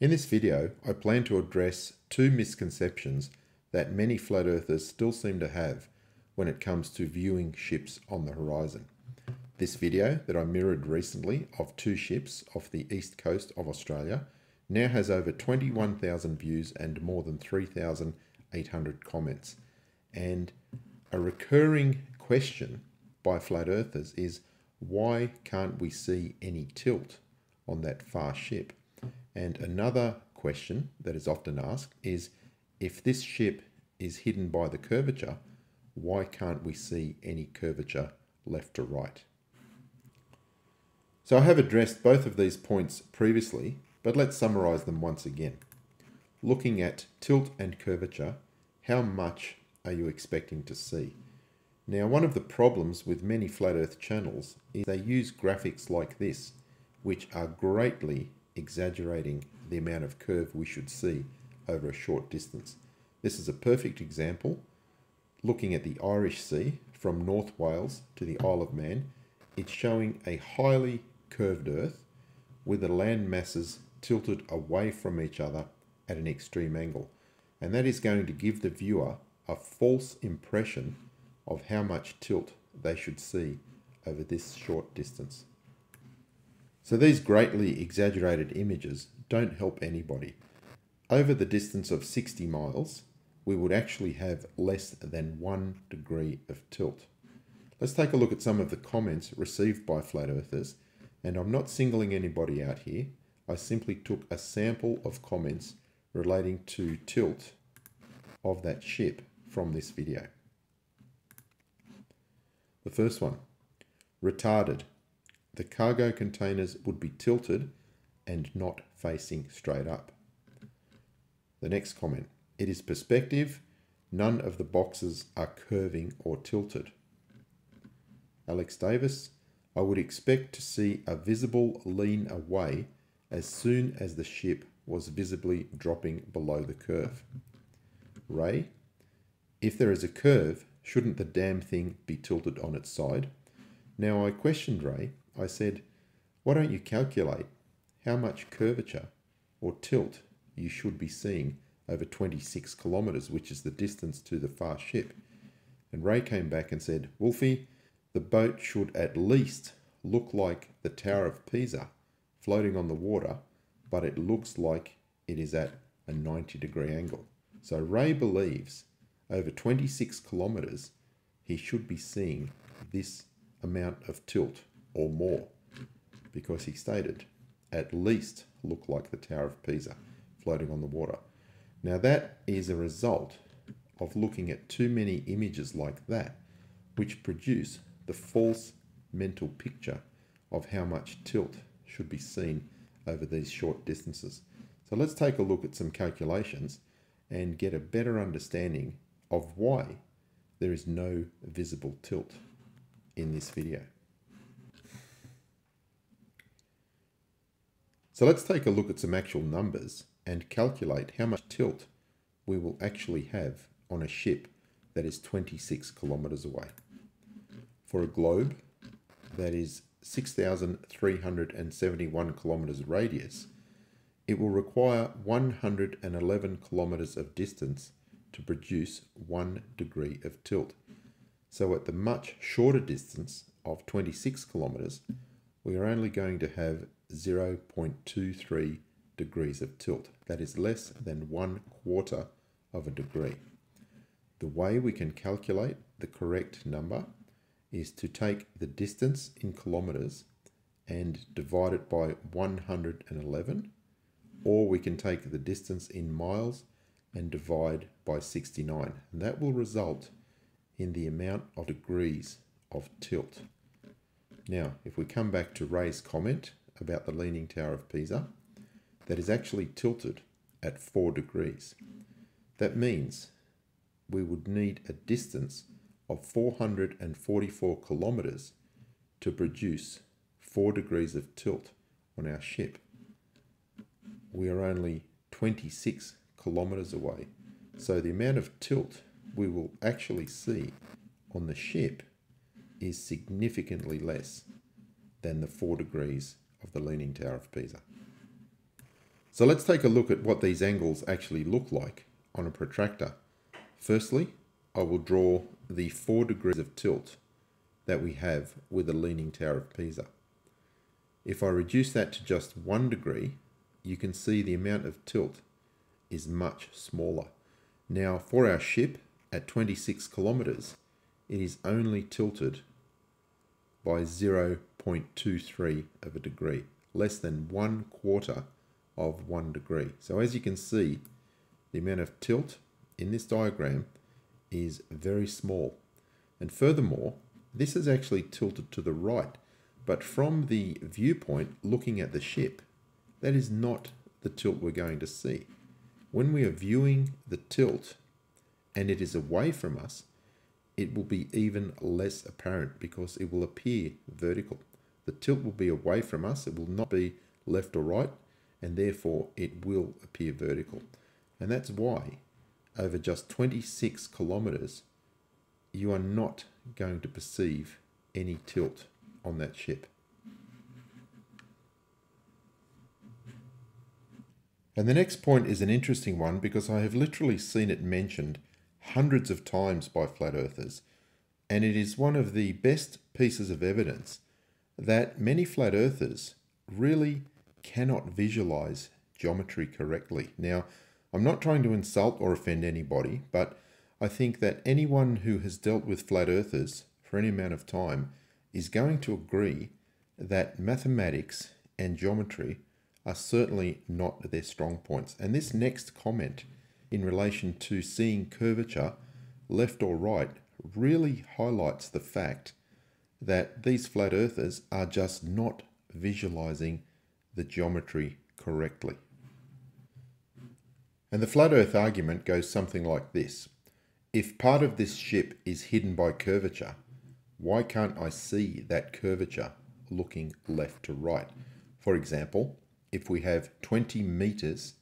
In this video, I plan to address two misconceptions that many flat earthers still seem to have when it comes to viewing ships on the horizon. This video that I mirrored recently of two ships off the east coast of Australia now has over 21,000 views and more than 3,800 comments. And a recurring question by flat earthers is, why can't we see any tilt on that far ship? And another question that is often asked is, if this ship is hidden by the curvature, why can't we see any curvature left to right? So I have addressed both of these points previously, but let's summarize them once again. Looking at tilt and curvature, how much are you expecting to see? Now, one of the problems with many flat earth channels is they use graphics like this, which are greatly exaggerating the amount of curve we should see over a short distance. This is a perfect example. Looking at the Irish Sea from North Wales to the Isle of Man, it's showing a highly curved earth with the land masses tilted away from each other at an extreme angle. And that is going to give the viewer a false impression of how much tilt they should see over this short distance. So these greatly exaggerated images don't help anybody. Over the distance of 60 miles, we would actually have less than 1 degree of tilt. Let's take a look at some of the comments received by flat earthers, and I'm not singling anybody out here. I simply took a sample of comments relating to tilt of that ship from this video. The first one, retarded. The cargo containers would be tilted and not facing straight up. The next comment, it is perspective. None of the boxes are curving or tilted. Alex Davis, I would expect to see a visible lean away as soon as the ship was visibly dropping below the curve. Ray, if there is a curve, shouldn't the damn thing be tilted on its side? Now, I questioned Ray. I said, why don't you calculate how much curvature or tilt you should be seeing over 26 kilometers, which is the distance to the far ship? And Ray came back and said, Wolfie, the boat should at least look like the Tower of Pisa floating on the water, but it looks like it is at a 90-degree angle. So Ray believes over 26 kilometers, he should be seeing this amount of tilt or more, because he stated, at least look like the Tower of Pisa floating on the water. Now that is a result of looking at too many images like that, which produce the false mental picture of how much tilt should be seen over these short distances. So let's take a look at some calculations and get a better understanding of why there is no visible tilt in this video. So let's take a look at some actual numbers and calculate how much tilt we will actually have on a ship that is 26 kilometers away. For a globe that is 6,371 kilometers radius, it will require 111 kilometers of distance to produce 1 degree of tilt. So at the much shorter distance of 26 kilometers, we are only going to have 0.23 degrees of tilt. That is less than 1/4 of a degree. The way we can calculate the correct number is to take the distance in kilometers and divide it by 111, or we can take the distance in miles and divide by 69. And that will result in the amount of degrees of tilt. Now, if we come back to Ray's comment about the Leaning Tower of Pisa, that is actually tilted at 4 degrees. That means we would need a distance of 444 kilometers to produce 4 degrees of tilt on our ship. We are only 26 kilometers away. So the amount of tilt we will actually see on the ship is significantly less than the 4 degrees of the Leaning Tower of Pisa. So let's take a look at what these angles actually look like on a protractor. Firstly, I will draw the 4 degrees of tilt that we have with the Leaning Tower of Pisa. If I reduce that to just 1 degree, you can see the amount of tilt is much smaller. Now, for our ship at 26 kilometers, it is only tilted by 0.23 of a degree, less than 1/4 of 1 degree. So as you can see, the amount of tilt in this diagram is very small. And furthermore, this is actually tilted to the right, but from the viewpoint looking at the ship, that is not the tilt we're going to see. When we are viewing the tilt and it is away from us, it will be even less apparent because it will appear vertical. The tilt will be away from us, it will not be left or right, and therefore it will appear vertical. And that's why over just 26 kilometers, you are not going to perceive any tilt on that ship. And the next point is an interesting one because I have literally seen it mentioned hundreds of times by flat earthers, and it is one of the best pieces of evidence that many flat earthers really cannot visualize geometry correctly. Now, I'm not trying to insult or offend anybody, but I think that anyone who has dealt with flat earthers for any amount of time is going to agree that mathematics and geometry are certainly not their strong points. And this next comment in relation to seeing curvature left or right really highlights the fact that these flat earthers are just not visualizing the geometry correctly. And the flat earth argument goes something like this. If part of this ship is hidden by curvature, why can't I see that curvature looking left to right? For example, if we have 20 meters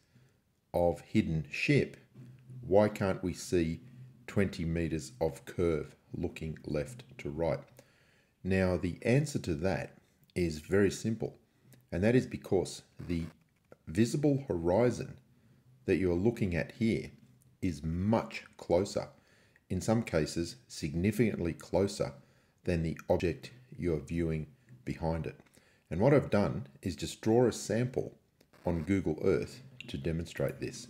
of hidden ship, why can't we see 20 meters of curve looking left to right? Now, the answer to that is very simple, and that is because the visible horizon that you're looking at here is much closer, in some cases significantly closer than the object you're viewing behind it. And what I've done is just draw a sample on Google Earth to demonstrate this.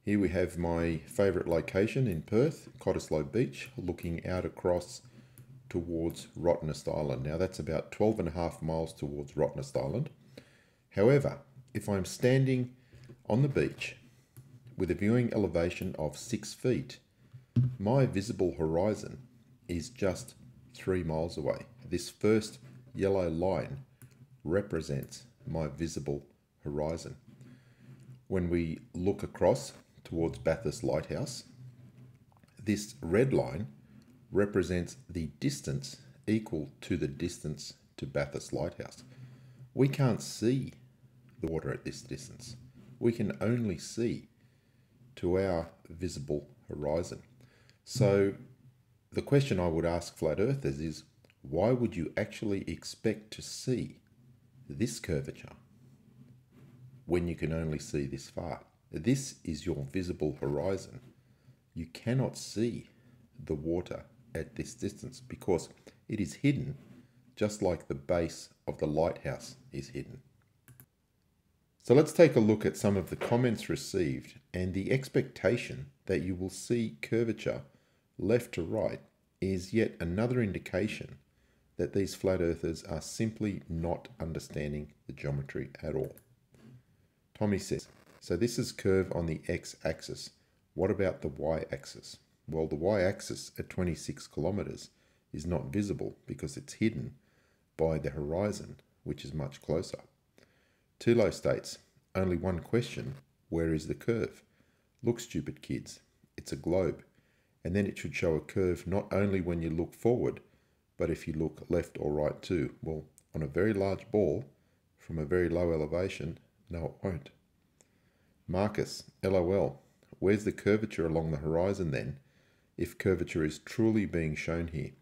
Here we have my favourite location in Perth, Cottesloe Beach, looking out across towards Rottnest Island. Now that's about 12.5 miles towards Rottnest Island. However, if I'm standing on the beach with a viewing elevation of 6 feet, my visible horizon is just 3 miles away. This first yellow line represents my visible horizon. When we look across towards Bathurst Lighthouse, this red line represents the distance equal to the distance to Bathurst Lighthouse. We can't see the water at this distance. We can only see to our visible horizon. So the question I would ask flat earthers is, why would you actually expect to see this curvature when you can only see this far? This is your visible horizon. You cannot see the water at this distance because it is hidden, just like the base of the lighthouse is hidden. So let's take a look at some of the comments received and the expectation that you will see curvature left to right is yet another indication that these flat earthers are simply not understanding the geometry at all. Tommy says, so this is curve on the x-axis. What about the y-axis? Well, the y-axis at 26 kilometers is not visible because it's hidden by the horizon, which is much closer. Tulo states, only one question, where is the curve? Look, stupid kids, it's a globe. And then it should show a curve not only when you look forward, but if you look left or right too. Well, on a very large ball, from a very low elevation, no, it won't. Marcus, LOL, where's the curvature along the horizon then, if curvature is truly being shown here?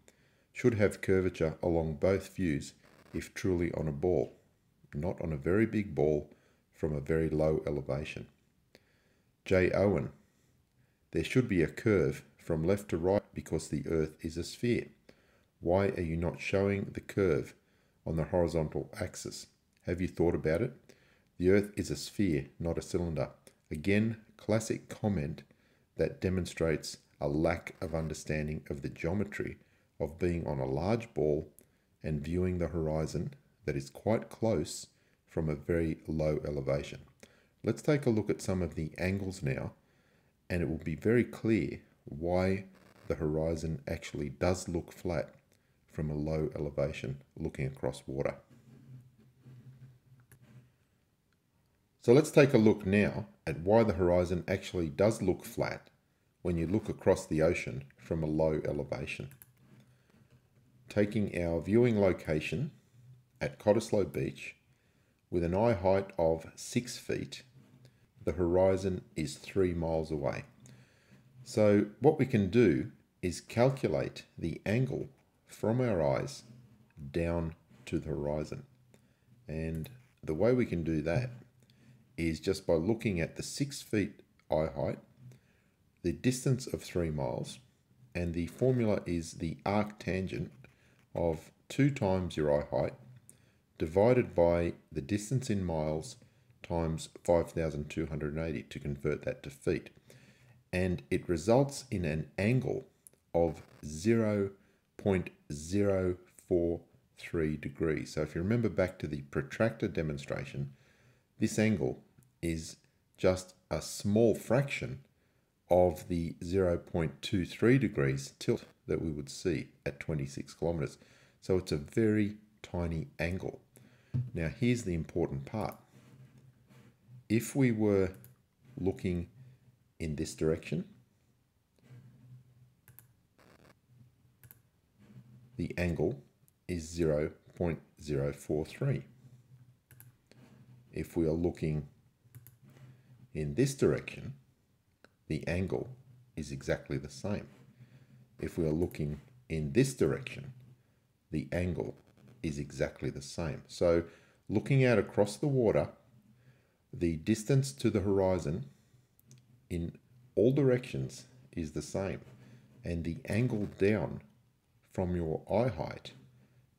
Should have curvature along both views if truly on a ball, not on a very big ball from a very low elevation. J. Owen, there should be a curve from left to right because the Earth is a sphere. Why are you not showing the curve on the horizontal axis? Have you thought about it? The Earth is a sphere, not a cylinder. Again, classic comment that demonstrates a lack of understanding of the geometry of being on a large ball and viewing the horizon that is quite close from a very low elevation. Let's take a look at some of the angles now, and it will be very clear why the horizon actually does look flat from a low elevation looking across water. So let's take a look now at why the horizon actually does look flat when you look across the ocean from a low elevation. Taking our viewing location at Cottesloe Beach with an eye height of 6 feet, the horizon is 3 miles away. So what we can do is calculate the angle from our eyes down to the horizon. And the way we can do that is just by looking at the 6 feet eye height, the distance of 3 miles, and the formula is the arctangent of 2 times your eye height divided by the distance in miles times 5,280 to convert that to feet. And it results in an angle of 0.043 degrees. So if you remember back to the protractor demonstration, this angle is just a small fraction of the 0.23 degrees tilt that we would see at 26 kilometers. So it's a very tiny angle. Now here's the important part. If we were looking in this direction, the angle is 0.043. If we are looking in this direction, the angle is exactly the same. If we are looking in this direction, the angle is exactly the same. So looking out across the water, the distance to the horizon in all directions is the same, and the angle down from your eye height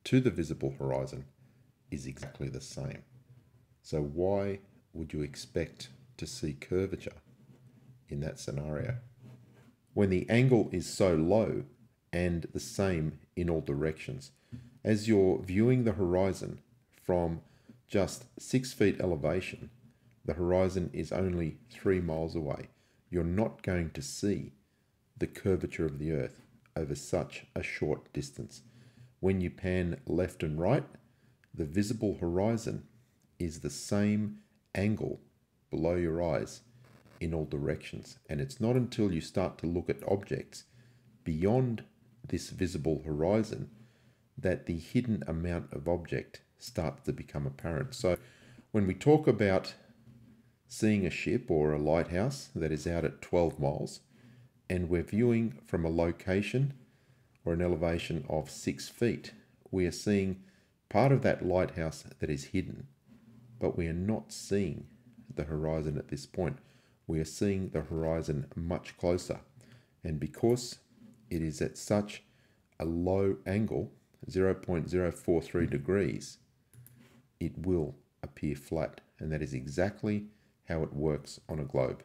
to the visible horizon is exactly the same. So why would you expect to see curvature in that scenario when the angle is so low and the same in all directions? As you're viewing the horizon from just 6 feet elevation, the horizon is only 3 miles away. You're not going to see the curvature of the Earth over such a short distance. When you pan left and right, the visible horizon is the same angle below your eyes in all directions. And it's not until you start to look at objects beyond this visible horizon that the hidden amount of object starts to become apparent. So when we talk about seeing a ship or a lighthouse that is out at 12 miles, and we're viewing from a location or an elevation of 6 feet, we are seeing part of that lighthouse that is hidden, but we are not seeing the horizon at this point. We are seeing the horizon much closer, and because it is at such a low angle, 0.043 degrees, it will appear flat, and that is exactly how it works on a globe.